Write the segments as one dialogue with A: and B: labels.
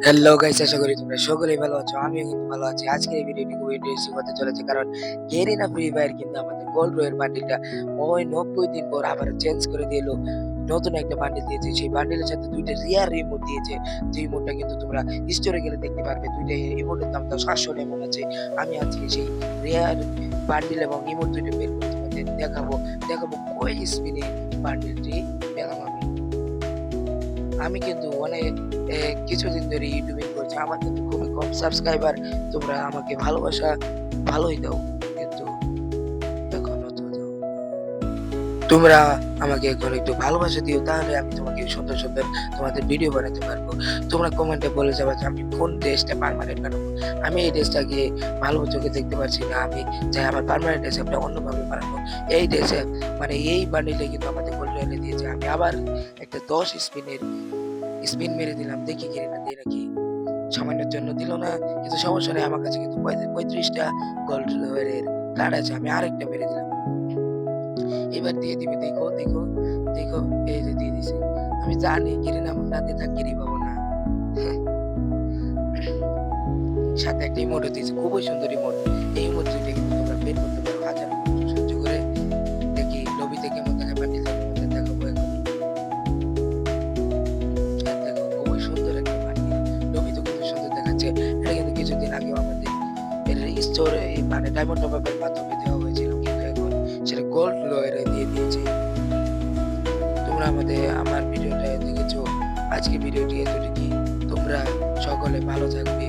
A: Hello guys, আশা করি তোমরা সকলেই ভালো আছো। আমিও কিন্তু ভালো আছি। আজকের এই ভিডিওটি খুবই ইন্টারেস্টিং হতে চলেছে, কারণ গেরিনা ফ্রি ফায়ার কিন্তু আমাদের গোল্ড রয়ের বান্ডিলটা ওই 90 দিন পর আবার চেঞ্জ করে দিল। নতুন একটা বান্ডিল দিয়েছে, সেই বান্ডিলের সাথে দুইটা রিয়ার ইমোট দিয়েছে। যে ইমোটটা কিন্তু তোমরা স্টোরে গেলে দেখতে পারবে। দুইটা ইমোটের দাম তো 700 এমন আছে। আমি আজকে সেই রিয়ার বান্ডিল এবং ইমোট দুইটা বের করে তোমাদের দেখাবো কই স্পিনে বান্ডিলটি পেলাম আমি। আমি কিন্তু অনেক কিছুদিন ধরে ইউটিউবিং করছি। আমার কিন্তু খুবই কম সাবস্ক্রাইবার। তোমরা আমাকে ভালোবাসা ভালোই দাও। কিন্তু এখনো তো দাও। তোমরা আমাকে এখন একটু ভালোবাসা দিও, তাহলে আমি তোমাকে সুন্দর তোমাদের ভিডিও বানাতে পারবো। তোমরা কমেন্টে বলে যাবা যে আমি কোন ড্রেসটা পার্মানেন্ট বানাবো। আমি এই ড্রেসটাকে ভালো চোখে দেখতে পারছি না। আমি চাই আমার পার্মানেন্ট ড্রেস একটা অন্যভাবে বানাবো। এই ড্রেসে মানে এই বান্ডিলে কিন্তু আমাদের গোল্ড এনে দিয়েছে। আমি আবার একটা 10 স্পিন মেরে দিলাম, দেখি গেরিনা দেয় নাকি। সামান্যের জন্য দিল না, কিন্তু সমস্যা নেই। আমার কাছে কিন্তু 35টা গোল্ড রয়ের কার্ড আছে। আমি আরেকটা মেরে দিলাম, এবার দিয়ে দিবে। দেখো দেখো দেখো, এই যে দিয়ে দিছে। আমি জানি গেরিনা আমার না দিয়ে থাকি পাবো না। সাথে একটা ইমোটও দিয়েছে, খুবই সুন্দর ইমোট। এই ইমোট দুইটা কিন্তু তোমরা বের করতে পারো হাজার সহ্য করে। দেখি লবিতে কেমন দেখা পাঠিয়ে দেখাবো এখন। দেখো খুবই সুন্দর একটা বান্ডিল। লবি তো কিন্তু সুন্দর দেখাচ্ছে। এটা কিন্তু কিছুদিন আগেও আমাদের এর স্টোরে মানে ডায়মন্ড টপ আপের মাধ্যমে দেওয়া হয়েছিল, কিন্তু এখন সেটা গোল্ড লয়ারে দিয়ে দিয়েছে। তোমরা আমার ভিডিওটা দেখেছো। আজকে ভিডিওটি এতটুকুই। তোমরা সকলে ভালো থাকবে।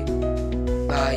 A: বাই।